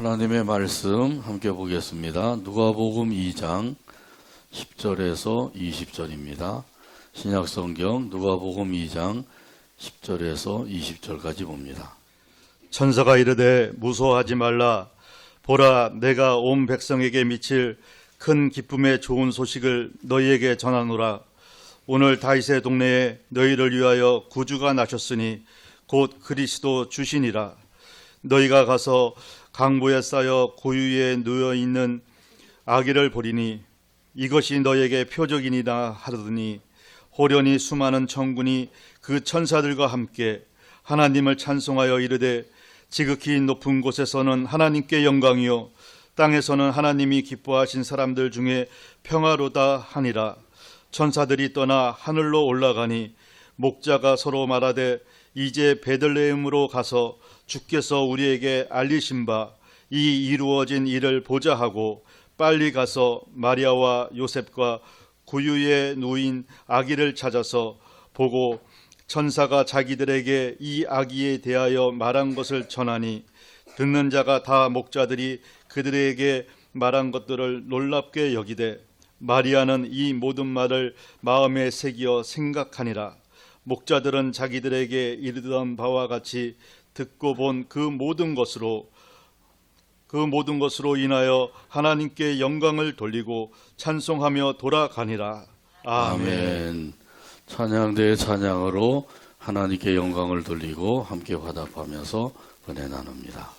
하나님의 말씀 함께 보겠습니다. 누가복음 2장 10절에서 20절입니다. 신약성경 누가복음 2장 10절에서 20절까지 봅니다. 천사가 이르되 무서워하지 말라. 보라, 내가 온 백성에게 미칠 큰 기쁨의 좋은 소식을 너희에게 전하노라. 오늘 다윗의 동네에 너희를 위하여 구주가 나셨으니 곧 그리스도 주시니라. 너희가 가서 강보에 쌓여 고유에 누워 있는 아기를 보리니 이것이 너에게 표적이니라 하더니 호련히 수많은 천군이 그 천사들과 함께 하나님을 찬송하여 이르되 지극히 높은 곳에서는 하나님께 영광이요 땅에서는 하나님이 기뻐하신 사람들 중에 평화로다 하니라. 천사들이 떠나 하늘로 올라가니 목자가 서로 말하되 이제 베들레헴으로 가서 주께서 우리에게 알리신 바 이 이루어진 일을 보자 하고 빨리 가서 마리아와 요셉과 구유에 누인 아기를 찾아서 보고 천사가 자기들에게 이 아기에 대하여 말한 것을 전하니 듣는 자가 다 목자들이 그들에게 말한 것들을 놀랍게 여기되 마리아는 이 모든 말을 마음에 새기어 생각하니라. 목자들은 자기들에게 이르던 바와 같이 듣고 본 그 모든 것으로 인하여 하나님께 영광을 돌리고 찬송하며 돌아가니라. 아멘. 찬양대의 찬양으로 하나님께 영광을 돌리고 함께 화답하면서 은혜 나눕니다.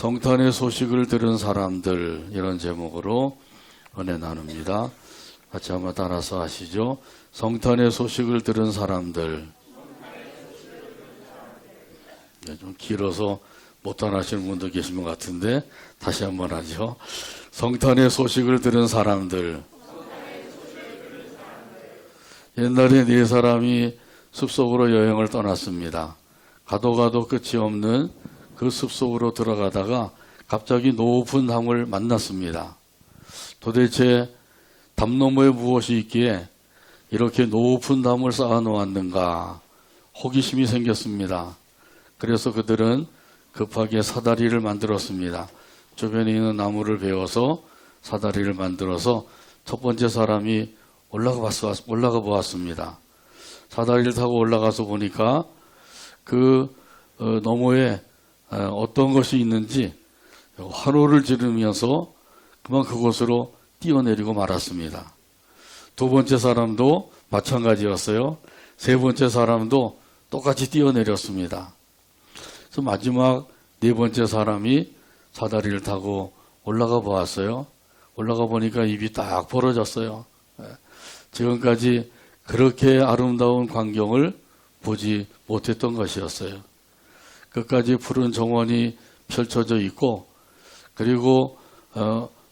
성탄의 소식을 들은 사람들, 이런 제목으로 은혜 나눕니다. 같이 한번 따라서 하시죠. 성탄의 소식을 들은 사람들. 네, 좀 길어서 못 따라하시는 분도 계신 것 같은데 다시 한번 하죠. 성탄의 소식을 들은 사람들. 옛날에 네 사람이 숲속으로 여행을 떠났습니다. 가도 가도 끝이 없는 그 숲속으로 들어가다가 갑자기 높은 담을 만났습니다. 도대체 담 너머에 무엇이 있기에 이렇게 높은 담을 쌓아 놓았는가 호기심이 생겼습니다. 그래서 그들은 급하게 사다리를 만들었습니다. 주변에 있는 나무를 베어서 사다리를 만들어서 첫 번째 사람이 올라가 보았습니다. 사다리를 타고 올라가서 보니까 그 너머에 어떤 것이 있는지 환호를 지르면서 그만 그곳으로 뛰어내리고 말았습니다. 두 번째 사람도 마찬가지였어요. 세 번째 사람도 똑같이 뛰어내렸습니다. 그래서 마지막 네 번째 사람이 사다리를 타고 올라가 보았어요. 올라가 보니까 입이 딱 벌어졌어요. 지금까지 그렇게 아름다운 광경을 보지 못했던 것이었어요. 끝까지 푸른 정원이 펼쳐져 있고 그리고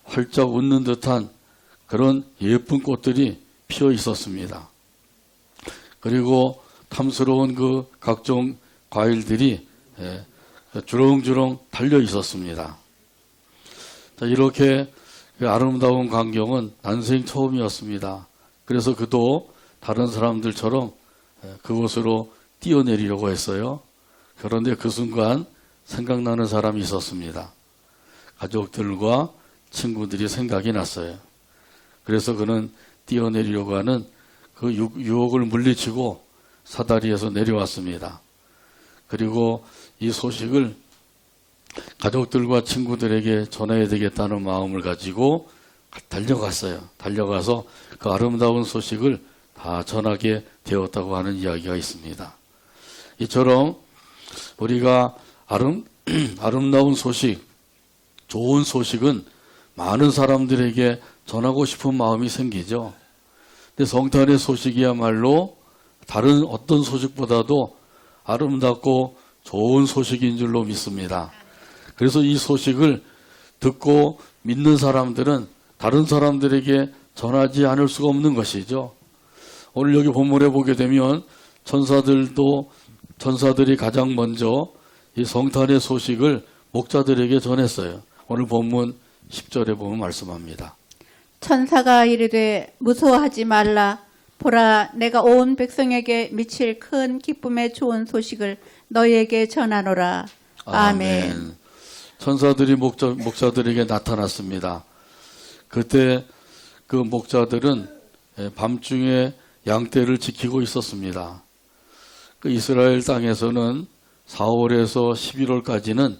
활짝 웃는 듯한 그런 예쁜 꽃들이 피어 있었습니다. 그리고 탐스러운 그 각종 과일들이 주렁주렁 달려 있었습니다. 이렇게 그 아름다운 광경은 난생 처음이었습니다. 그래서 그도 다른 사람들처럼 그곳으로 뛰어내리려고 했어요. 그런데 그 순간 생각나는 사람이 있었습니다. 가족들과 친구들이 생각이 났어요. 그래서 그는 뛰어내리려고 하는 그 유혹을 물리치고 사다리에서 내려왔습니다. 그리고 이 소식을 가족들과 친구들에게 전해야 되겠다는 마음을 가지고 달려갔어요. 달려가서 그 아름다운 소식을 다 전하게 되었다고 하는 이야기가 있습니다. 이처럼 우리가 아름다운 소식, 좋은 소식은 많은 사람들에게 전하고 싶은 마음이 생기죠. 근데 성탄의 소식이야말로 다른 어떤 소식보다도 아름답고 좋은 소식인 줄로 믿습니다. 그래서 이 소식을 듣고 믿는 사람들은 다른 사람들에게 전하지 않을 수가 없는 것이죠. 오늘 여기 본문에 보게 되면 천사들이 가장 먼저 이 성탄의 소식을 목자들에게 전했어요. 오늘 본문 10절에 보면 말씀합니다. 천사가 이르되 무서워하지 말라. 보라, 내가 온 백성에게 미칠 큰 기쁨의 좋은 소식을 너희에게 전하노라. 아멘. 천사들이 목자들에게 나타났습니다. 그때 그 목자들은 밤중에 양떼를 지키고 있었습니다. 그 이스라엘 땅에서는 4월에서 11월까지는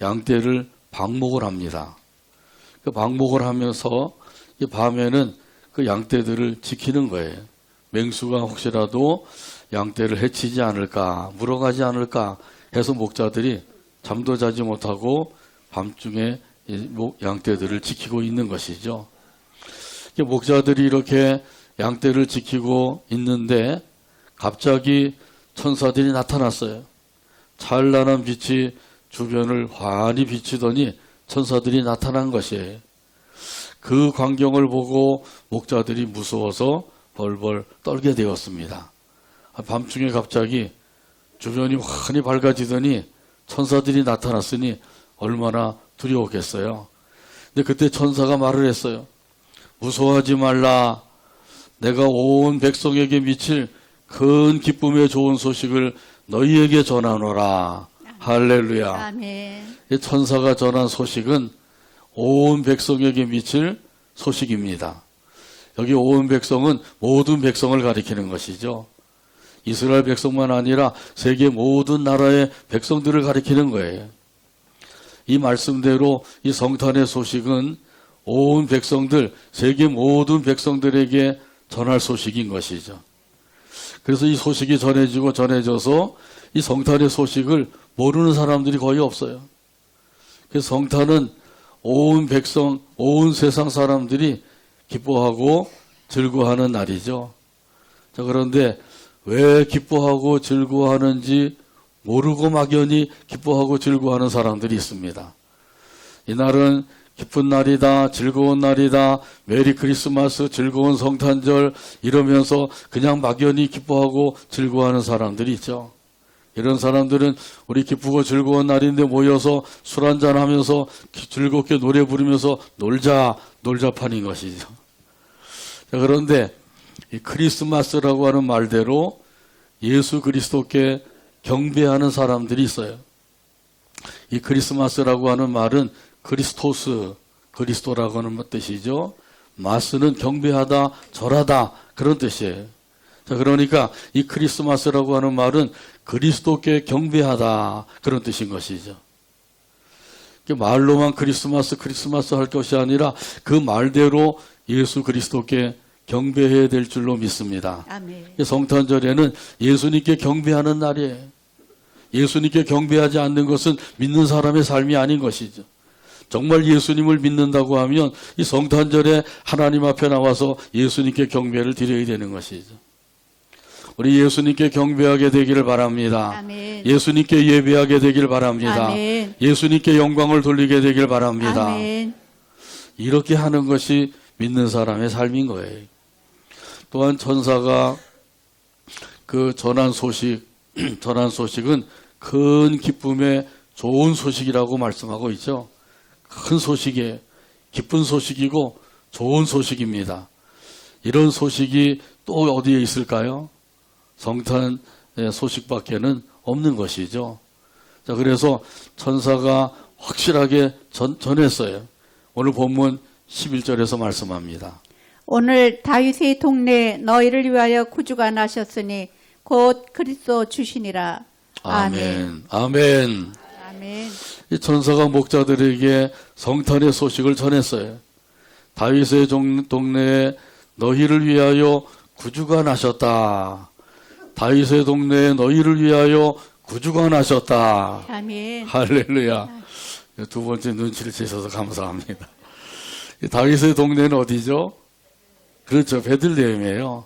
양떼를 방목을 합니다. 그 방목을 하면서 이 밤에는 그 양떼들을 지키는 거예요. 맹수가 혹시라도 양떼를 해치지 않을까, 물어가지 않을까 해서 목자들이 잠도 자지 못하고 밤중에 양떼들을 지키고 있는 것이죠. 목자들이 이렇게 양떼를 지키고 있는데 갑자기 천사들이 나타났어요. 찬란한 빛이 주변을 환히 비추더니 천사들이 나타난 것이에요. 그 광경을 보고 목자들이 무서워서 벌벌 떨게 되었습니다. 밤중에 갑자기 주변이 환히 밝아지더니 천사들이 나타났으니 얼마나 두려웠겠어요. 근데 그때 천사가 말을 했어요. 무서워하지 말라. 내가 온 백성에게 미칠 큰 기쁨의 좋은 소식을 너희에게 전하노라. 할렐루야. 아멘. 천사가 전한 소식은 온 백성에게 미칠 소식입니다. 여기 온 백성은 모든 백성을 가리키는 것이죠. 이스라엘 백성만 아니라 세계 모든 나라의 백성들을 가리키는 거예요. 이 말씀대로 이 성탄의 소식은 온 백성들, 세계 모든 백성들에게 전할 소식인 것이죠. 그래서 이 소식이 전해져서 이 성탄의 소식을 모르는 사람들이 거의 없어요. 그 성탄은 온 백성, 온 세상 사람들이 기뻐하고 즐거워하는 날이죠. 자, 그런데 왜 기뻐하고 즐거워하는지 모르고 막연히 기뻐하고 즐거워하는 사람들이 있습니다. 이날은 기쁜 날이다, 즐거운 날이다, 메리 크리스마스, 즐거운 성탄절 이러면서 그냥 막연히 기뻐하고 즐거워하는 사람들이 있죠. 이런 사람들은 우리 기쁘고 즐거운 날인데 모여서 술 한잔 하면서 즐겁게 노래 부르면서 놀자 판인 것이죠. 자, 그런데 이 크리스마스라고 하는 말대로 예수 그리스도께 경배하는 사람들이 있어요. 이 크리스마스라고 하는 말은 크리스토스, 그리스도라고 하는 뜻이죠. 마스는 경배하다, 절하다 그런 뜻이에요. 자, 그러니까 이 크리스마스라고 하는 말은 그리스도께 경배하다 그런 뜻인 것이죠. 말로만 크리스마스 할 것이 아니라 그 말대로 예수 그리스도께 경배해야 될 줄로 믿습니다. 아멘. 성탄절에는 예수님께 경배하는 날이에요. 예수님께 경배하지 않는 것은 믿는 사람의 삶이 아닌 것이죠. 정말 예수님을 믿는다고 하면 이 성탄절에 하나님 앞에 나와서 예수님께 경배를 드려야 되는 것이죠. 우리 예수님께 경배하게 되기를 바랍니다. 아멘. 예수님께 예배하게 되길 바랍니다. 아멘. 예수님께 영광을 돌리게 되길 바랍니다. 아멘. 이렇게 하는 것이 믿는 사람의 삶인 거예요. 또한 천사가 그 전한 소식은 큰 기쁨의 좋은 소식이라고 말씀하고 있죠. 큰 소식이에요. 기쁜 소식이고 좋은 소식입니다. 이런 소식이 또 어디에 있을까요? 성탄의 소식밖에는 없는 것이죠. 자, 그래서 천사가 확실하게 전했어요. 오늘 본문 11절에서 말씀합니다. 오늘 다윗의 동네에 너희를 위하여 구주가 나셨으니 곧 그리스도 주시니라. 아멘. 아멘. 아멘. 이 천사가 목자들에게 성탄의 소식을 전했어요. 다윗의 동네에 너희를 위하여 구주가 나셨다. 다윗의 동네에 너희를 위하여 구주가 나셨다. 아멘. 할렐루야. 두 번째 눈치를 채셔서 감사합니다. 다윗의 동네는 어디죠? 그렇죠. 베들레헴이에요.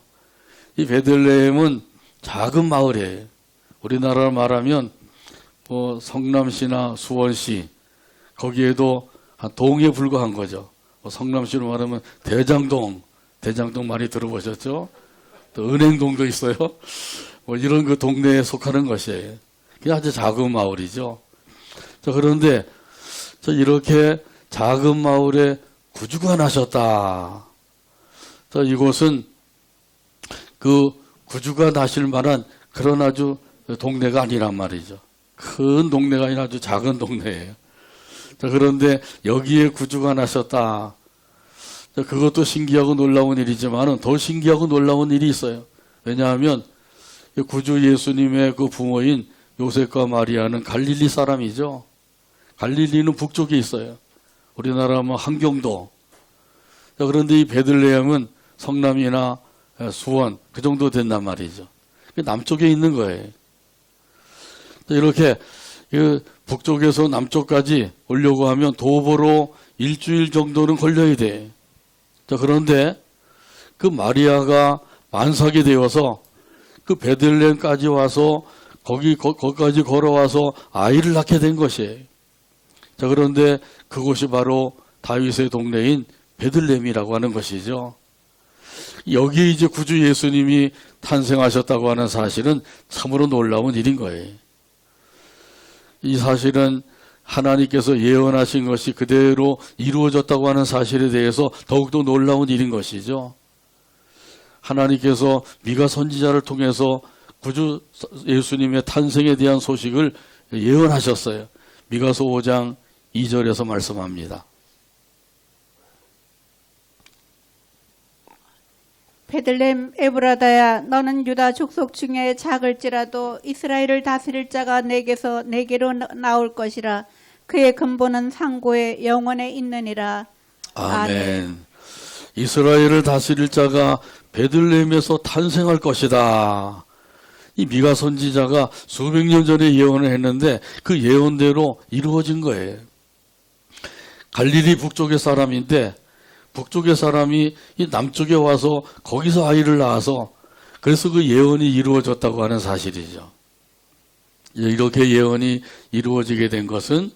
이 베들레헴은 작은 마을이에요. 우리나라로 말하면 뭐 성남시나 수원시 거기에도 한 동에 불과한 거죠. 뭐 성남시로 말하면 대장동 많이 들어보셨죠? 또 은행동도 있어요. 뭐 이런 그 동네에 속하는 것이에요. 그냥 아주 작은 마을이죠. 자, 그런데 이렇게 작은 마을에 구주가 나셨다. 자, 이곳은 그 구주가 나실 만한 그런 아주 동네가 아니란 말이죠. 큰 동네가 아니라 아주 작은 동네예요. 자, 그런데 여기에 구주가 나셨다. 자, 그것도 신기하고 놀라운 일이지만 더 신기하고 놀라운 일이 있어요. 왜냐하면 구주 예수님의 그 부모인 요셉과 마리아는 갈릴리 사람이죠. 갈릴리는 북쪽에 있어요. 우리나라 뭐 한경도. 자, 그런데 이 베들레헴은 성남이나 수원 그 정도 된단 말이죠. 남쪽에 있는 거예요. 이렇게 북쪽에서 남쪽까지 오려고 하면 도보로 일주일 정도는 걸려야 돼. 자, 그런데 그 마리아가 만삭이 되어서 그 베들레헴까지 와서 거기까지 걸어와서 아이를 낳게 된 것이에요. 자, 그런데 그곳이 바로 다윗의 동네인 베들레헴이라고 하는 것이죠. 여기에 이제 구주 예수님이 탄생하셨다고 하는 사실은 참으로 놀라운 일인 거예요. 이 사실은 하나님께서 예언하신 것이 그대로 이루어졌다고 하는 사실에 대해서 더욱더 놀라운 일인 것이죠. 하나님께서 미가 선지자를 통해서 구주 예수님의 탄생에 대한 소식을 예언하셨어요. 미가서 5장 2절에서 말씀합니다. 베들레헴 에브라다야 너는 유다 족속 중에 작을지라도 이스라엘을 다스릴 자가 내게로 나올 것이라. 그의 근본은 상고의 영원에 있느니라. 아멘. 이스라엘을 다스릴 자가 베들레헴에서 탄생할 것이다. 이 미가 선지자가 수백 년 전에 예언을 했는데 그 예언대로 이루어진 거예요. 갈릴리 북쪽의 사람인데 북쪽의 사람이 이 남쪽에 와서 거기서 아이를 낳아서 그래서 그 예언이 이루어졌다고 하는 사실이죠. 이렇게 예언이 이루어지게 된 것은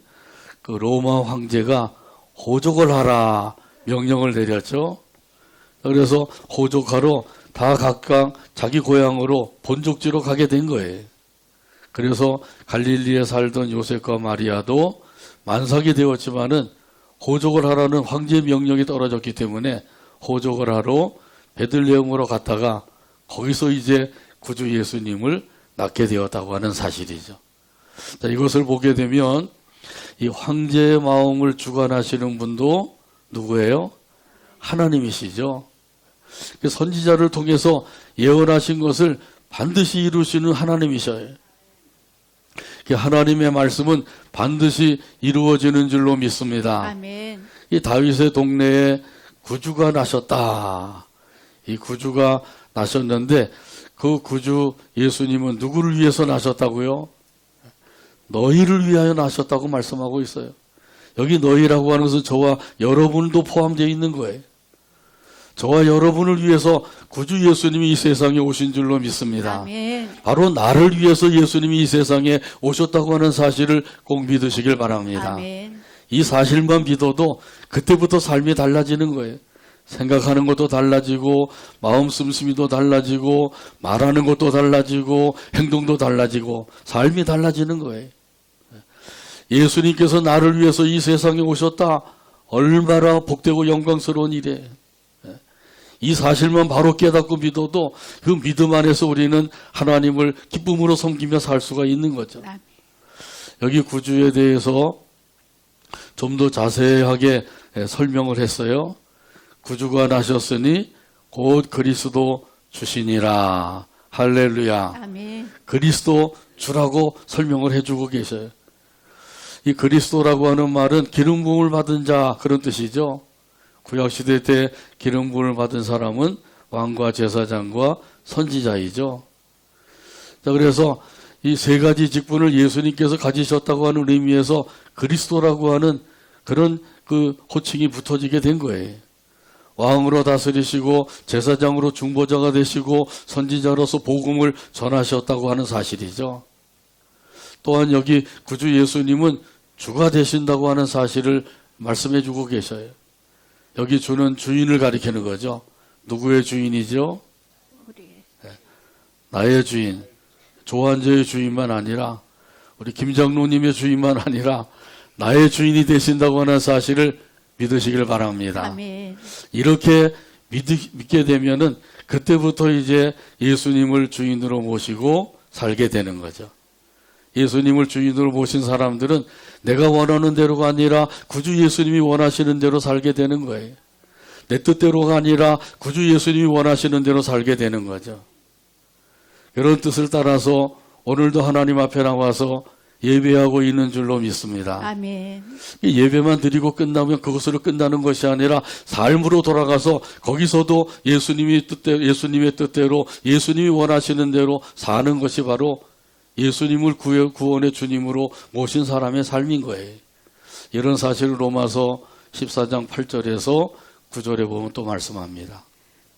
그 로마 황제가 호족을 하라 명령을 내렸죠. 그래서 호족하러 다 각각 자기 고향으로 본족지로 가게 된 거예요. 그래서 갈릴리에 살던 요셉과 마리아도 만삭이 되었지만은 호족을 하라는 황제의 명령이 떨어졌기 때문에 호족을 하러 베들레헴으로 갔다가 거기서 이제 구주 예수님을 낳게 되었다고 하는 사실이죠. 자, 이것을 보게 되면 이 황제의 마음을 주관하시는 분도 누구예요? 하나님이시죠. 선지자를 통해서 예언하신 것을 반드시 이루시는 하나님이셔요. 하나님의 말씀은 반드시 이루어지는 줄로 믿습니다. 아멘. 이 다윗의 동네에 구주가 나셨다. 이 구주가 나셨는데 그 구주 예수님은 누구를 위해서 나셨다고요? 너희를 위하여 나셨다고 말씀하고 있어요. 여기 너희라고 하는 것은 저와 여러분도 포함되어 있는 거예요. 저와 여러분을 위해서 구주 예수님이 이 세상에 오신 줄로 믿습니다. 아멘. 바로 나를 위해서 예수님이 이 세상에 오셨다고 하는 사실을 꼭 믿으시길 바랍니다. 아멘. 이 사실만 믿어도 그때부터 삶이 달라지는 거예요. 생각하는 것도 달라지고 마음 씀씀이도 달라지고 말하는 것도 달라지고 행동도 달라지고 삶이 달라지는 거예요. 예수님께서 나를 위해서 이 세상에 오셨다. 얼마나 복되고 영광스러운 일이에요. 이 사실만 바로 깨닫고 믿어도 그 믿음 안에서 우리는 하나님을 기쁨으로 섬기며 살 수가 있는 거죠. 여기 구주에 대해서 좀 더 자세하게 설명을 했어요. 구주가 나셨으니 곧 그리스도 주시니라. 할렐루야. 아멘. 그리스도 주라고 설명을 해주고 계셔요. 이 그리스도라고 하는 말은 기름 부음을 받은 자 그런 뜻이죠. 구약시대 때 기름 부음을 받은 사람은 왕과 제사장과 선지자이죠. 자, 그래서 이 세 가지 직분을 예수님께서 가지셨다고 하는 의미에서 그리스도라고 하는 그런 그 호칭이 붙어지게 된 거예요. 왕으로 다스리시고 제사장으로 중보자가 되시고 선지자로서 복음을 전하셨다고 하는 사실이죠. 또한 여기 구주 예수님은 주가 되신다고 하는 사실을 말씀해 주고 계셔요. 여기 주는 주인을 가리키는 거죠. 누구의 주인이죠? 나의 주인. 조한재의 주인만 아니라 우리 김장로님의 주인만 아니라 나의 주인이 되신다고 하는 사실을 믿으시길 바랍니다. 아멘. 이렇게 믿게 되면은 그때부터 이제 예수님을 주인으로 모시고 살게 되는 거죠. 예수님을 주인으로 모신 사람들은 내가 원하는 대로가 아니라 구주 예수님이 원하시는 대로 살게 되는 거예요. 내 뜻대로가 아니라 구주 예수님이 원하시는 대로 살게 되는 거죠. 그런 뜻을 따라서 오늘도 하나님 앞에 나와서 예배하고 있는 줄로 믿습니다. 아멘. 이 예배만 드리고 끝나면 그것으로 끝나는 것이 아니라 삶으로 돌아가서 거기서도 예수님의 뜻대로 예수님이 원하시는 대로 사는 것이 바로 예수님을 구원의 주님으로 모신 사람의 삶인 거예요. 이런 사실을 로마서 14장 8절에서 9절에 보면 또 말씀합니다.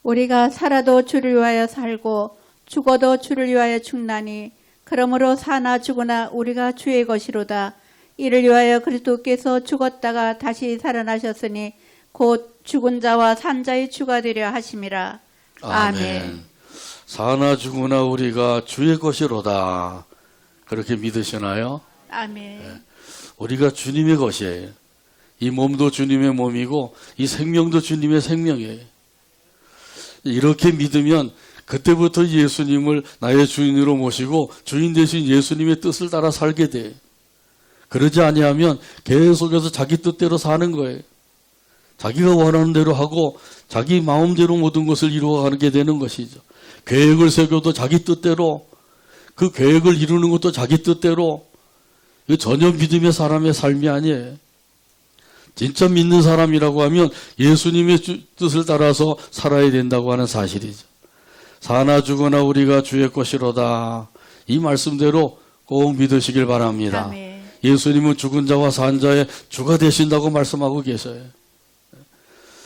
우리가 살아도 주를 위하여 살고 죽어도 주를 위하여 죽나니 그러므로 사나 죽으나 우리가 주의 것이로다. 이를 위하여 그리스도께서 죽었다가 다시 살아나셨으니 곧 죽은 자와 산 자의 주가 되려 하심이라. 아멘. 사나 죽으나 우리가 주의 것이로다. 그렇게 믿으시나요? 아멘. 우리가 주님의 것이에요. 이 몸도 주님의 몸이고 이 생명도 주님의 생명이에요. 이렇게 믿으면 그때부터 예수님을 나의 주인으로 모시고 주인 대신 예수님의 뜻을 따라 살게 돼. 그러지 아니하면 계속해서 자기 뜻대로 사는 거예요. 자기가 원하는 대로 하고 자기 마음대로 모든 것을 이루어가게 되는 것이죠. 계획을 세워도 자기 뜻대로, 그 계획을 이루는 것도 자기 뜻대로. 이거 전혀 믿음의 사람의 삶이 아니에요. 진짜 믿는 사람이라고 하면 예수님의 뜻을 따라서 살아야 된다고 하는 사실이죠. 사나 죽으나 우리가 주의 것이로다. 이 말씀대로 꼭 믿으시길 바랍니다. 아멘. 예수님은 죽은 자와 산 자의 주가 되신다고 말씀하고 계셔요.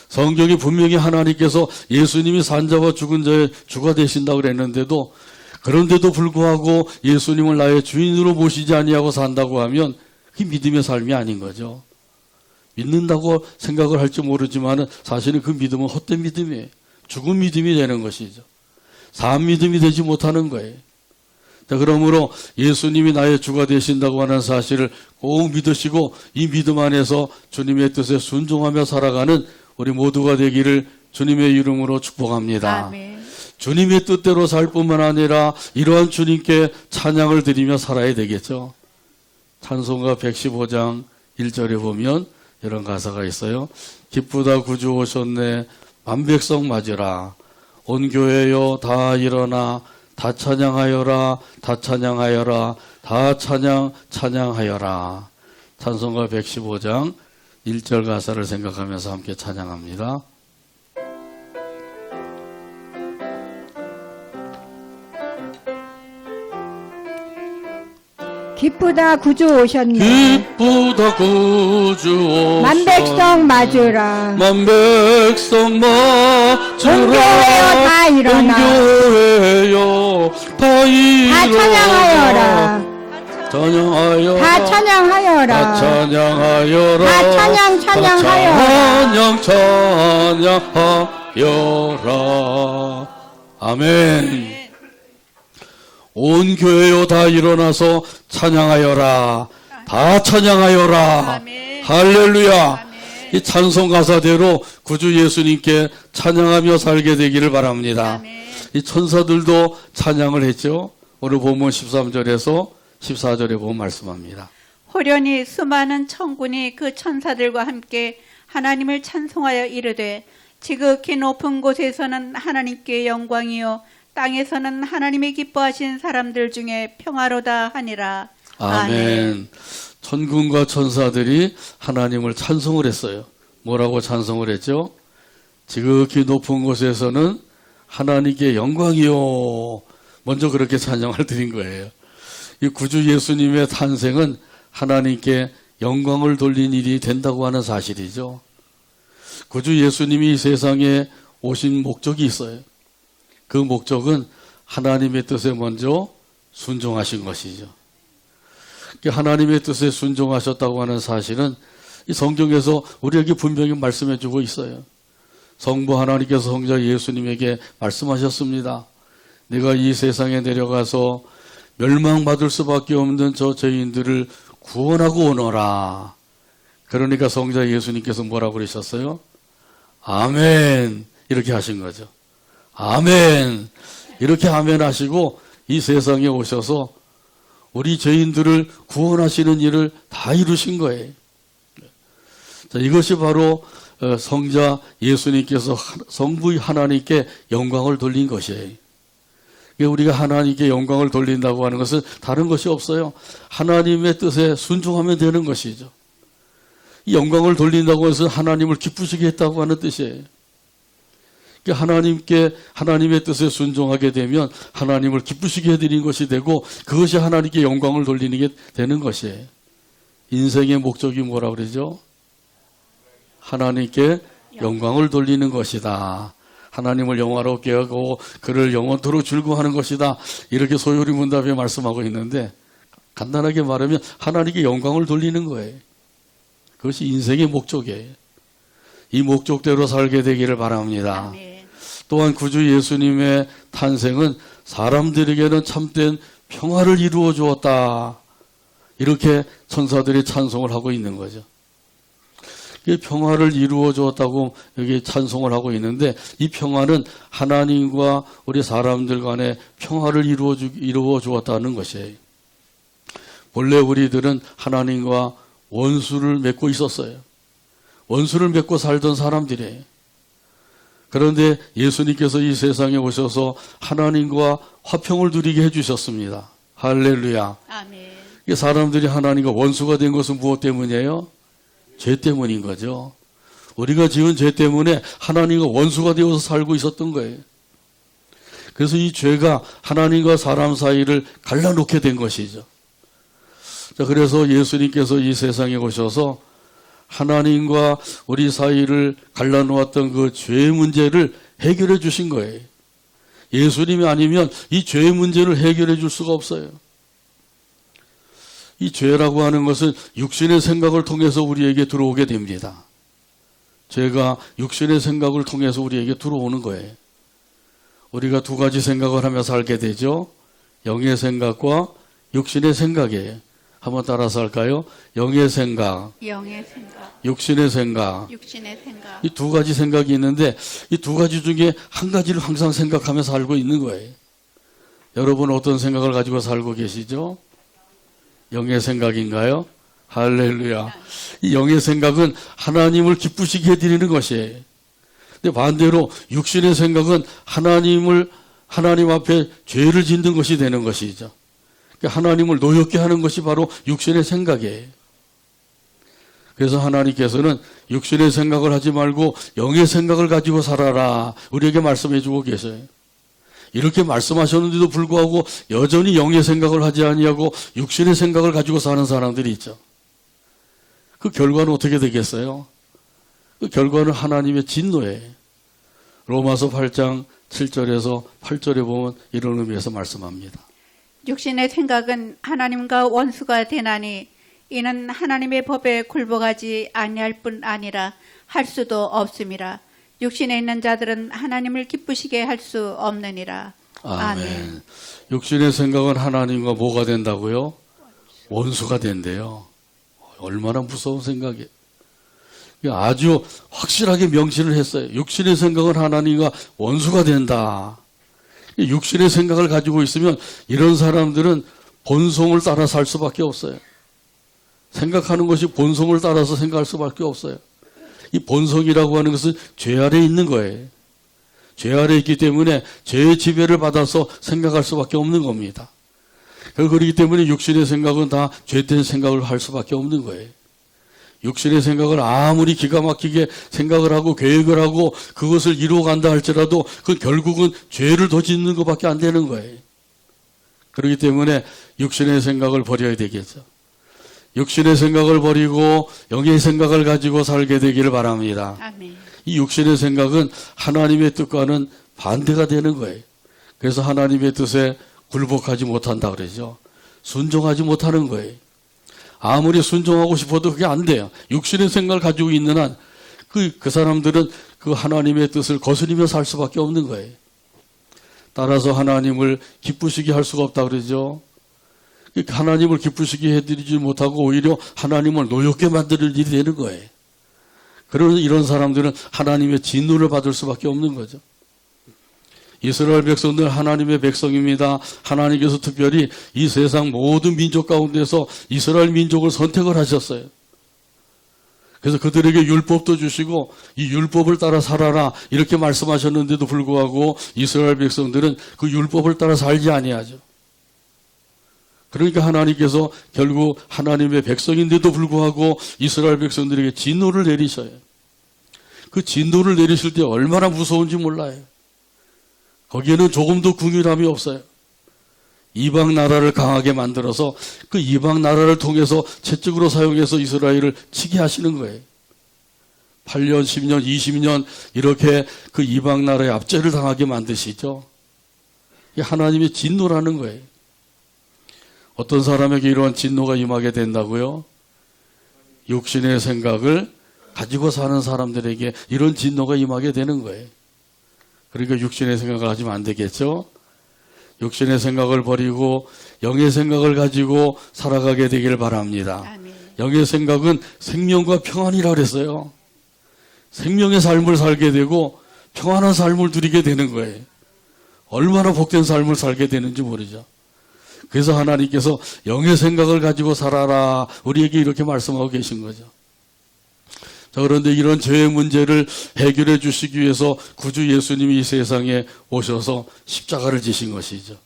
성경이 분명히 하나님께서 예수님이 산 자와 죽은 자의 주가 되신다고 그랬는데도, 그런데도 불구하고 예수님을 나의 주인으로 모시지 아니하고 산다고 하면 그게 믿음의 삶이 아닌 거죠. 믿는다고 생각을 할지 모르지만 사실은 그 믿음은 헛된 믿음이에요. 죽은 믿음이 되는 것이죠. 산 믿음이 되지 못하는 거예요. 자, 그러므로 예수님이 나의 주가 되신다고 하는 사실을 꼭 믿으시고 이 믿음 안에서 주님의 뜻에 순종하며 살아가는 우리 모두가 되기를 주님의 이름으로 축복합니다. 아멘. 주님의 뜻대로 살 뿐만 아니라 이러한 주님께 찬양을 드리며 살아야 되겠죠. 찬송가 115장 1절에 보면 이런 가사가 있어요. 기쁘다 구주 오셨네 만백성 맞으라. 온 교회여 다 일어나 다 찬양하여라. 다 찬양하여라. 다 찬양하여라. 찬송가 115장 1절 가사를 생각하면서 함께 찬양합니다. 기쁘다 구주 오셨네. 기쁘다 구주 오셨네 만백성 맞으라. 만백성 맞으라. 온 교회여 다 일어나. 온 교회여 다 일어나. 다 찬양하여라. 찬양하여라. 다 찬양하여라. 다 찬양하여라. 다 찬양하여라. 찬양하여라. 아멘. 온 교회여 다 일어나서 찬양하여라. 다 찬양하여라. 아멘. 할렐루야. 아멘. 이 찬송 가사대로 구주 예수님께 찬양하며 살게 되기를 바랍니다. 아멘. 이 천사들도 찬양을 했죠. 오늘 본문 13절에서 14절에 보면 말씀합니다. 호련히 수많은 천군이 그 천사들과 함께 하나님을 찬송하여 이르되 지극히 높은 곳에서는 하나님께 영광이요 땅에서는 하나님이 기뻐하신 사람들 중에 평화로다 하니라. 아멘. 천군과 천사들이 하나님을 찬송을 했어요. 뭐라고 찬송을 했죠? 지극히 높은 곳에서는 하나님께 영광이요. 먼저 그렇게 찬양을 드린 거예요. 이 구주 예수님의 탄생은 하나님께 영광을 돌린 일이 된다고 하는 사실이죠. 구주 예수님이 이 세상에 오신 목적이 있어요. 그 목적은 하나님의 뜻에 먼저 순종하신 것이죠. 하나님의 뜻에 순종하셨다고 하는 사실은 이 성경에서 우리에게 분명히 말씀해 주고 있어요. 성부 하나님께서 성자 예수님에게 말씀하셨습니다. 내가 이 세상에 내려가서 멸망받을 수밖에 없는 저 죄인들을 구원하고 오너라. 그러니까 성자 예수님께서 뭐라고 그러셨어요? 아멘. 이렇게 하신 거죠. 아멘. 이렇게 아멘 하시고 이 세상에 오셔서 우리 죄인들을 구원하시는 일을 다 이루신 거예요. 자, 이것이 바로 성자 예수님께서 성부 하나님께 영광을 돌린 것이에요. 우리가 하나님께 영광을 돌린다고 하는 것은 다른 것이 없어요. 하나님의 뜻에 순종하면 되는 것이죠. 이 영광을 돌린다고 해서 하나님을 기쁘시게 했다고 하는 뜻이에요. 하나님께 하나님의 뜻에 순종하게 되면 하나님을 기쁘시게 해드린 것이 되고 그것이 하나님께 영광을 돌리는 게 되는 것이에요. 인생의 목적이 뭐라 그러죠? 하나님께 영광을 돌리는 것이다. 하나님을 영화롭게 하고 그를 영원토록 즐거워하는 것이다. 이렇게 소요리 문답에 말씀하고 있는데 간단하게 말하면 하나님께 영광을 돌리는 거예요. 그것이 인생의 목적이에요. 이 목적대로 살게 되기를 바랍니다. 아멘. 또한 구주 예수님의 탄생은 사람들에게는 참된 평화를 이루어 주었다. 이렇게 천사들이 찬송을 하고 있는 거죠. 평화를 이루어 주었다고 여기 찬송을 하고 있는데 이 평화는 하나님과 우리 사람들 간의 평화를 이루어 주었다는 것이에요. 본래 우리들은 하나님과 원수를 맺고 있었어요. 원수를 맺고 살던 사람들이에요. 그런데 예수님께서 이 세상에 오셔서 하나님과 화평을 누리게 해주셨습니다. 할렐루야. 아멘. 사람들이 하나님과 원수가 된 것은 무엇 때문이에요? 죄 때문인 거죠. 우리가 지은 죄 때문에 하나님과 원수가 되어서 살고 있었던 거예요. 그래서 이 죄가 하나님과 사람 사이를 갈라놓게 된 것이죠. 자, 그래서 예수님께서 이 세상에 오셔서 하나님과 우리 사이를 갈라놓았던 그 죄의 문제를 해결해 주신 거예요. 예수님이 아니면 이 죄의 문제를 해결해 줄 수가 없어요. 이 죄라고 하는 것은 육신의 생각을 통해서 우리에게 들어오게 됩니다. 죄가 육신의 생각을 통해서 우리에게 들어오는 거예요. 우리가 두 가지 생각을 하며 살게 되죠. 영의 생각과 육신의 생각이에요. 한번 따라서 할까요? 영의 생각, 영의 생각, 육신의 생각. 육신의 생각. 이 두 가지 생각이 있는데 이 두 가지 중에 한 가지를 항상 생각하며 살고 있는 거예요. 여러분 어떤 생각을 가지고 살고 계시죠? 영의 생각인가요? 할렐루야. 이 영의 생각은 하나님을 기쁘시게 해드리는 것이에요. 근데 반대로 육신의 생각은 하나님 앞에 죄를 짓는 것이 되는 것이죠. 그러니까 하나님을 노엽게 하는 것이 바로 육신의 생각이에요. 그래서 하나님께서는 육신의 생각을 하지 말고 영의 생각을 가지고 살아라. 우리에게 말씀해 주고 계세요. 이렇게 말씀하셨는데도 불구하고 여전히 영의 생각을 하지 아니하고 육신의 생각을 가지고 사는 사람들이 있죠. 그 결과는 어떻게 되겠어요? 그 결과는 하나님의 진노예요. 로마서 8장 7절에서 8절에 보면 이런 의미에서 말씀합니다. 육신의 생각은 하나님과 원수가 되나니 이는 하나님의 법에 굴복하지 아니할 뿐 아니라 할 수도 없음이라. 육신에 있는 자들은 하나님을 기쁘시게 할 수 없느니라. 아멘. 육신의 생각은 하나님과 뭐가 된다고요? 원수가 된대요. 얼마나 무서운 생각이에요. 아주 확실하게 명시를 했어요. 육신의 생각은 하나님과 원수가 된다. 육신의 생각을 가지고 있으면 이런 사람들은 본성을 따라 살 수밖에 없어요. 생각하는 것이 본성을 따라서 생각할 수밖에 없어요. 이 본성이라고 하는 것은 죄 아래에 있는 거예요. 죄 아래에 있기 때문에 죄의 지배를 받아서 생각할 수밖에 없는 겁니다. 그렇기 때문에 육신의 생각은 다 죄된 생각을 할 수밖에 없는 거예요. 육신의 생각을 아무리 기가 막히게 생각을 하고 계획을 하고 그것을 이루어간다 할지라도 그 결국은 죄를 더 짓는 것밖에 안 되는 거예요. 그렇기 때문에 육신의 생각을 버려야 되겠죠. 육신의 생각을 버리고 영의 생각을 가지고 살게 되기를 바랍니다. 아멘. 이 육신의 생각은 하나님의 뜻과는 반대가 되는 거예요. 그래서 하나님의 뜻에 굴복하지 못한다 그러죠. 순종하지 못하는 거예요. 아무리 순종하고 싶어도 그게 안 돼요. 육신의 생각을 가지고 있는 한 그 사람들은 그 하나님의 뜻을 거스리며 살 수밖에 없는 거예요. 따라서 하나님을 기쁘시게 할 수가 없다 그러죠. 하나님을 기쁘시게 해드리지 못하고 오히려 하나님을 노엽게 만들 일이 되는 거예요. 그러면 이런 사람들은 하나님의 진노를 받을 수밖에 없는 거죠. 이스라엘 백성들 하나님의 백성입니다. 하나님께서 특별히 이 세상 모든 민족 가운데서 이스라엘 민족을 선택을 하셨어요. 그래서 그들에게 율법도 주시고 이 율법을 따라 살아라 이렇게 말씀하셨는데도 불구하고 이스라엘 백성들은 그 율법을 따라 살지 아니하죠. 그러니까 하나님께서 결국 하나님의 백성인데도 불구하고 이스라엘 백성들에게 진노를 내리셔요. 그 진노를 내리실 때 얼마나 무서운지 몰라요. 거기에는 조금도 긍휼함이 없어요. 이방 나라를 강하게 만들어서 그 이방 나라를 통해서 채찍으로 사용해서 이스라엘을 치게 하시는 거예요. 8년, 10년, 20년 이렇게 그 이방 나라의 압제를 당하게 만드시죠. 이게 하나님의 진노라는 거예요. 어떤 사람에게 이러한 진노가 임하게 된다고요? 육신의 생각을 가지고 사는 사람들에게 이런 진노가 임하게 되는 거예요. 그러니까 육신의 생각을 가지면 안 되겠죠? 육신의 생각을 버리고 영의 생각을 가지고 살아가게 되길 바랍니다. 아멘. 영의 생각은 생명과 평안이라 그랬어요. 생명의 삶을 살게 되고 평안한 삶을 누리게 되는 거예요. 얼마나 복된 삶을 살게 되는지 모르죠. 그래서 하나님께서 영의 생각을 가지고 살아라 우리에게 이렇게 말씀하고 계신 거죠. 자, 그런데 이런 죄의 문제를 해결해 주시기 위해서 구주 예수님이 이 세상에 오셔서 십자가를 지신 것이죠.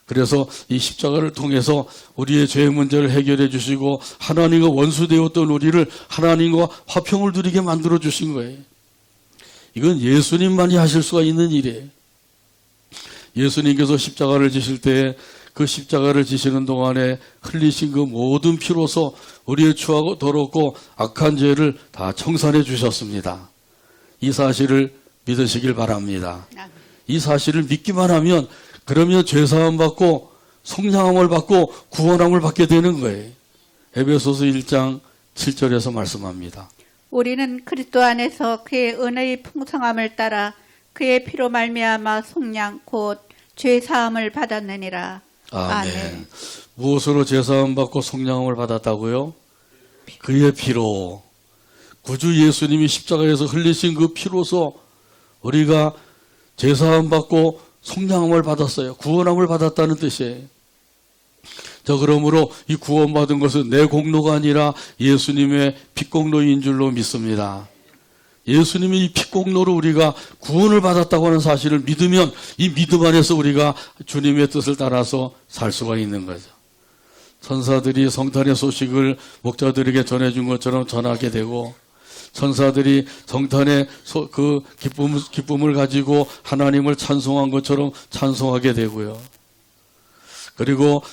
그래서 이 십자가를 통해서 우리의 죄의 문제를 해결해 주시고 하나님과 원수되었던 우리를 하나님과 화평을 누리게 만들어 주신 거예요. 이건 예수님만이 하실 수가 있는 일이에요. 예수님께서 십자가를 지실 때 그 십자가를 지시는 동안에 흘리신 그 모든 피로서 우리의 추하고 더럽고 악한 죄를 다 청산해 주셨습니다. 이 사실을 믿으시길 바랍니다. 이 사실을 믿기만 하면 그러면 죄사함 받고 속량함을 받고 구원함을 받게 되는 거예요. 에베소서 1장 7절에서 말씀합니다. 우리는 그리스도 안에서 그의 은혜의 풍성함을 따라 그의 피로 말미암아 속량 곧 죄사함을 받았느니라. 아멘. 무엇으로 죄사함 받고 속량함을 받았다고요? 그의 피로. 구주 예수님이 십자가에서 흘리신 그 피로서 우리가 죄사함 받고 속량함을 받았어요. 구원함을 받았다는 뜻이에요. 자, 그러므로 이 구원받은 것은 내 공로가 아니라 예수님의 핏공로인 줄로 믿습니다. 예수님이 이 핏공로로 우리가 구원을 받았다고 하는 사실을 믿으면 이 믿음 안에서 우리가 주님의 뜻을 따라서 살 수가 있는 거죠. 천사들이 성탄의 소식을 목자들에게 전해준 것처럼 전하게 되고 천사들이 성탄의 그 기쁨을 가지고 하나님을 찬송한 것처럼 찬송하게 되고요. 그리고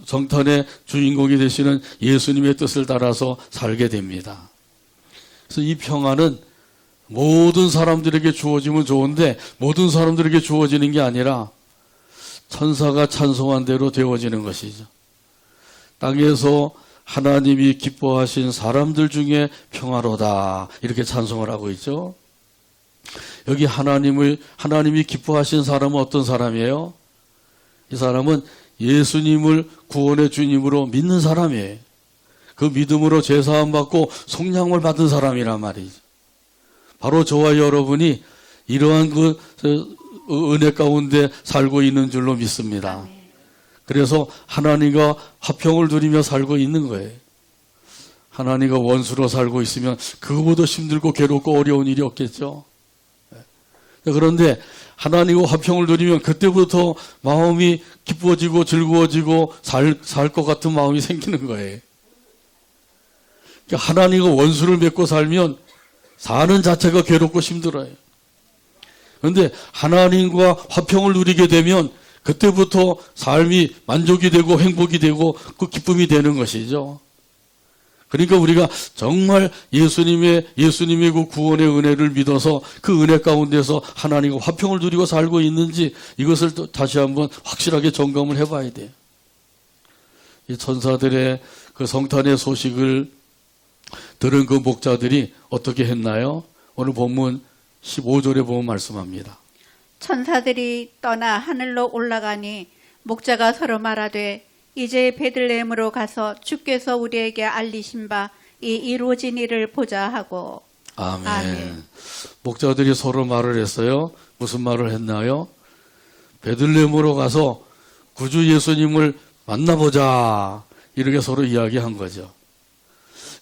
성탄의 주인공이 되시는 예수님의 뜻을 따라서 살게 됩니다. 그래서 이 평안은 모든 사람들에게 주어지면 좋은데 모든 사람들에게 주어지는 게 아니라 천사가 찬송한 대로 되어지는 것이죠. 땅에서 하나님이 기뻐하신 사람들 중에 평화로다 이렇게 찬송을 하고 있죠. 여기 하나님이 기뻐하신 사람은 어떤 사람이에요? 이 사람은 예수님을 구원의 주님으로 믿는 사람이에요. 그 믿음으로 죄사함 받고 속량을 받은 사람이란 말이죠. 바로 저와 여러분이 이러한 그 은혜 가운데 살고 있는 줄로 믿습니다. 그래서 하나님과 화평을 누리며 살고 있는 거예요. 하나님과 원수로 살고 있으면 그거보다 힘들고 괴롭고 어려운 일이 없겠죠. 그런데 하나님과 화평을 누리면 그때부터 마음이 기뻐지고 즐거워지고 살 것 같은 마음이 생기는 거예요. 그러니까 하나님과 원수를 맺고 살면 사는 자체가 괴롭고 힘들어요. 그런데 하나님과 화평을 누리게 되면 그때부터 삶이 만족이 되고 행복이 되고 그 기쁨이 되는 것이죠. 그러니까 우리가 정말 예수님의 그 구원의 은혜를 믿어서 그 은혜 가운데서 하나님과 화평을 누리고 살고 있는지 이것을 또 다시 한번 확실하게 점검을 해봐야 돼요. 이 천사들의 그 성탄의 소식을 들은 그 목자들이 어떻게 했나요? 오늘 본문 15절에 보면 말씀합니다. 천사들이 떠나 하늘로 올라가니 목자가 서로 말하되 이제 베들레헴으로 가서 주께서 우리에게 알리신 바 이 이루어진 일을 보자 하고. 아멘. 아멘. 목자들이 서로 말을 했어요. 무슨 말을 했나요? 베들레헴으로 가서 구주 예수님을 만나보자 이렇게 서로 이야기한 거죠.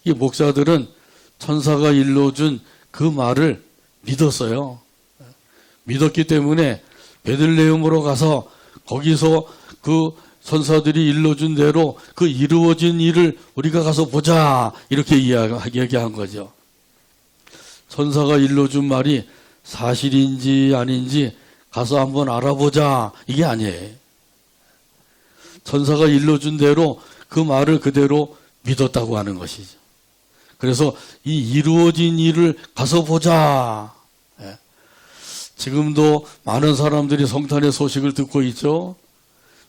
이 목자들은 천사가 일러준 그 말을 믿었어요. 믿었기 때문에 베들레헴으로 가서 거기서 그 천사들이 일러준 대로 그 이루어진 일을 우리가 가서 보자 이렇게 이야기한 거죠. 천사가 일러준 말이 사실인지 아닌지 가서 한번 알아보자 이게 아니에요. 천사가 일러준 대로 그 말을 그대로 믿었다고 하는 것이죠. 그래서 이 이루어진 일을 가서 보자. 지금도 많은 사람들이 성탄의 소식을 듣고 있죠.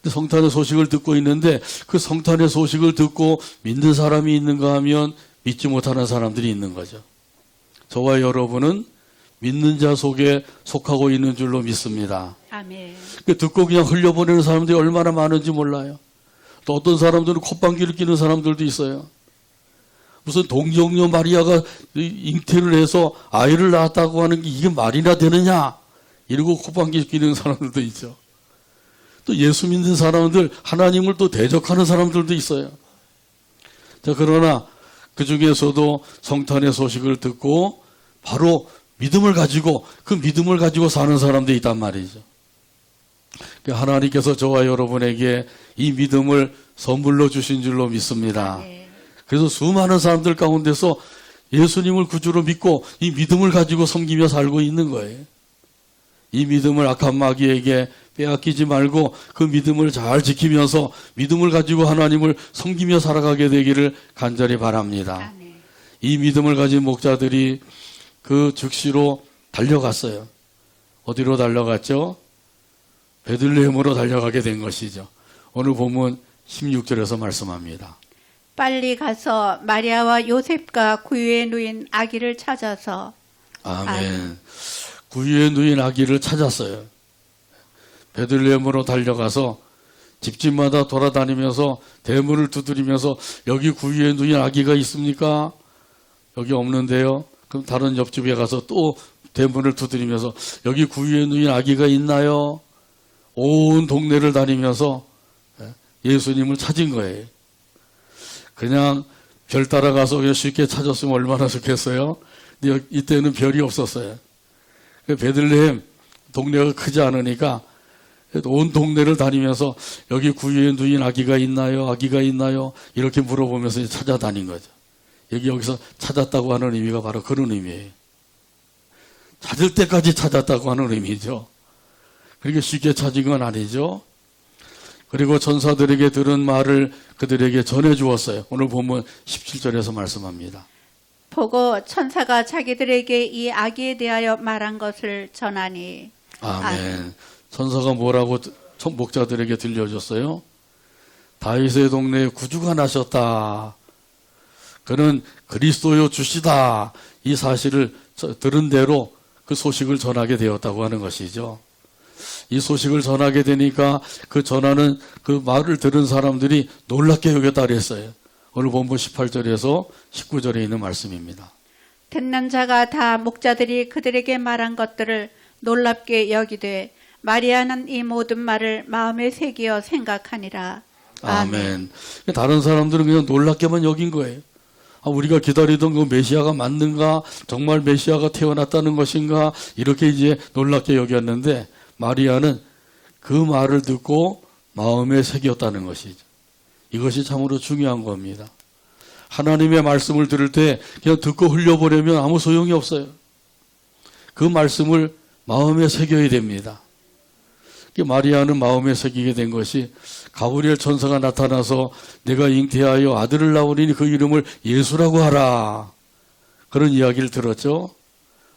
성탄의 소식을 듣고 있는데 그 성탄의 소식을 듣고 믿는 사람이 있는가 하면 믿지 못하는 사람들이 있는 거죠. 저와 여러분은 믿는 자 속에 속하고 있는 줄로 믿습니다. 아멘. 듣고 그냥 흘려보내는 사람들이 얼마나 많은지 몰라요. 또 어떤 사람들은 콧방귀를 뀌는 사람들도 있어요. 무슨 동정녀 마리아가 잉태를 해서 아이를 낳았다고 하는 게 이게 말이나 되느냐 이러고 콧방귀 뀌는 사람들도 있죠. 또 예수 믿는 사람들 하나님을 또 대적하는 사람들도 있어요. 자, 그러나 그 중에서도 성탄의 소식을 듣고 바로 믿음을 가지고 그 믿음을 가지고 사는 사람들이 있단 말이죠. 하나님께서 저와 여러분에게 이 믿음을 선물로 주신 줄로 믿습니다. 그래서 수많은 사람들 가운데서 예수님을 구주로 믿고 이 믿음을 가지고 섬기며 살고 있는 거예요. 이 믿음을 악한 마귀에게 빼앗기지 말고 그 믿음을 잘 지키면서 믿음을 가지고 하나님을 섬기며 살아가게 되기를 간절히 바랍니다. 아멘. 이 믿음을 가진 목자들이 그 즉시로 달려갔어요. 어디로 달려갔죠? 베들레헴으로 달려가게 된 것이죠. 오늘 본문 16절에서 말씀합니다. 빨리 가서 마리아와 요셉과 구유에 누인 아기를 찾아서 아멘. 구유에 누인 아기를 찾았어요. 베들레헴으로 달려가서 집집마다 돌아다니면서 대문을 두드리면서 여기 구유에 누인 아기가 있습니까? 여기 없는데요. 그럼 다른 옆집에 가서 또 대문을 두드리면서 여기 구유에 누인 아기가 있나요? 온 동네를 다니면서 예수님을 찾은 거예요. 그냥 별 따라가서 그냥 쉽게 찾았으면 얼마나 좋겠어요? 근데 이때는 별이 없었어요. 베들레헴 동네가 크지 않으니까 온 동네를 다니면서 여기 구유에 누인 아기가 있나요? 아기가 있나요? 이렇게 물어보면서 찾아다닌 거죠. 여기서 찾았다고 하는 의미가 바로 그런 의미예요. 찾을 때까지 찾았다고 하는 의미죠. 그렇게 쉽게 찾은 건 아니죠. 그리고 전사들에게 들은 말을 그들에게 전해 주었어요. 오늘 보면 17절에서 말씀합니다. 보고 천사가 자기들에게 이 아기에 대하여 말한 것을 전하니 아멘. 천사가 뭐라고 목자들에게 들려줬어요? 다윗의 동네에 구주가 나셨다. 그는 그리스도요 주시다. 이 사실을 들은 대로 그 소식을 전하게 되었다고 하는 것이죠. 이 소식을 전하게 되니까 그 전하는 그 말을 들은 사람들이 놀랍게 여겼다 그랬어요. 오늘 본문 18절에서 19절에 있는 말씀입니다. 듣는 자가 다 목자들이 그들에게 말한 것들을 놀랍게 여기되 마리아는 이 모든 말을 마음에 새기어 생각하니라. 아멘. 다른 사람들은 그냥 놀랍게만 여긴 거예요. 우리가 기다리던 그 메시아가 맞는가? 정말 메시아가 태어났다는 것인가? 이렇게 이제 놀랍게 여겼는데 마리아는 그 말을 듣고 마음에 새겼다는 것이죠. 이것이 참으로 중요한 겁니다. 하나님의 말씀을 들을 때 그냥 듣고 흘려보려면 아무 소용이 없어요. 그 말씀을 마음에 새겨야 됩니다. 마리아는 마음에 새기게 된 것이 가브리엘 천사가 나타나서 내가 잉태하여 아들을 낳으리니 그 이름을 예수라고 하라. 그런 이야기를 들었죠.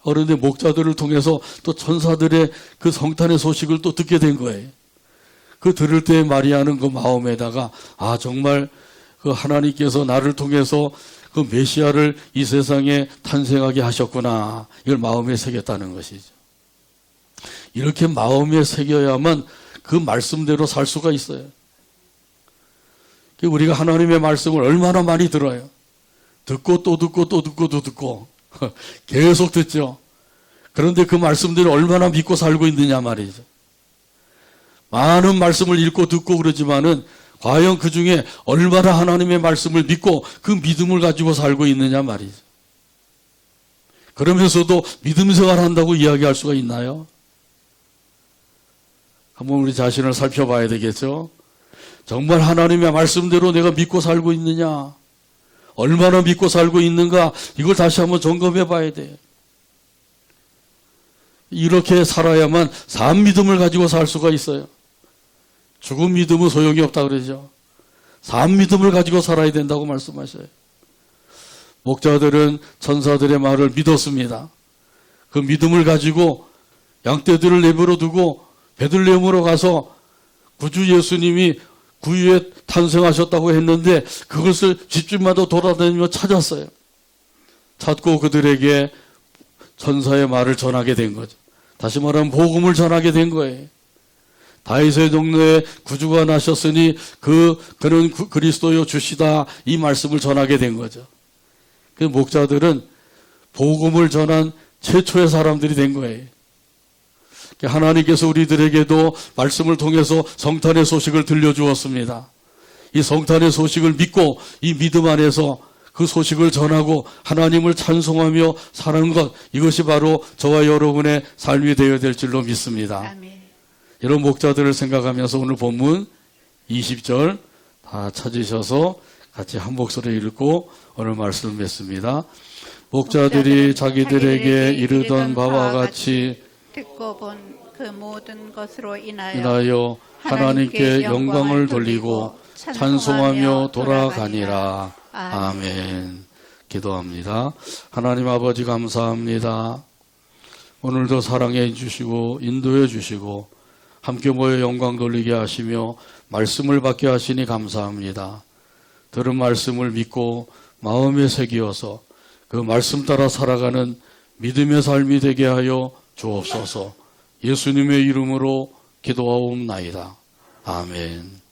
그런데 목자들을 통해서 또 천사들의 그 성탄의 소식을 또 듣게 된 거예요. 그 들을 때 마리아는 그 마음에다가 정말 그 하나님께서 나를 통해서 그 메시아를 이 세상에 탄생하게 하셨구나. 이걸 마음에 새겼다는 것이죠. 이렇게 마음에 새겨야만 그 말씀대로 살 수가 있어요. 우리가 하나님의 말씀을 얼마나 많이 들어요. 듣고 또 듣고 또 듣고 또 듣고 계속 듣죠. 그런데 그 말씀들을 얼마나 믿고 살고 있느냐 말이죠. 많은 말씀을 읽고 듣고 그러지만은 과연 그 중에 얼마나 하나님의 말씀을 믿고 그 믿음을 가지고 살고 있느냐 말이죠. 그러면서도 믿음 생활한다고 이야기할 수가 있나요? 한번 우리 자신을 살펴봐야 되겠죠. 정말 하나님의 말씀대로 내가 믿고 살고 있느냐, 얼마나 믿고 살고 있는가, 이걸 다시 한번 점검해 봐야 돼요. 이렇게 살아야만 산 믿음을 가지고 살 수가 있어요. 죽은 믿음은 소용이 없다 그러죠. 산 믿음을 가지고 살아야 된다고 말씀하셔요. 목자들은 천사들의 말을 믿었습니다. 그 믿음을 가지고 양떼들을 내버려 두고 베들레헴으로 가서 구주 예수님이 구유에 탄생하셨다고 했는데 그것을 집집마다 돌아다니며 찾았어요. 찾고 그들에게 천사의 말을 전하게 된 거죠. 다시 말하면 복음을 전하게 된 거예요. 다윗의 동네에 구주가 나셨으니 그는 그리스도요 주시다, 이 말씀을 전하게 된 거죠. 그 목자들은 복음을 전한 최초의 사람들이 된 거예요. 하나님께서 우리들에게도 말씀을 통해서 성탄의 소식을 들려주었습니다. 이 성탄의 소식을 믿고 이 믿음 안에서 그 소식을 전하고 하나님을 찬송하며 사는 것, 이것이 바로 저와 여러분의 삶이 되어야 될 줄로 믿습니다. 아멘. 이런 목자들을 생각하면서 오늘 본문 20절 다 찾으셔서 같이 한 목소리 읽고 오늘 말씀을 맺습니다. 목자들이 자기들에게 이르던 바와 같이 듣고 본 그 모든 것으로 인하여 하나님께 영광을 돌리고 찬송하며 돌아가니라. 아멘. 기도합니다. 하나님 아버지 감사합니다. 오늘도 사랑해 주시고 인도해 주시고 함께 모여 영광 돌리게 하시며 말씀을 받게 하시니 감사합니다. 들은 말씀을 믿고 마음에 새기어서 그 말씀 따라 살아가는 믿음의 삶이 되게 하여 주옵소서. 예수님의 이름으로 기도하옵나이다. 아멘.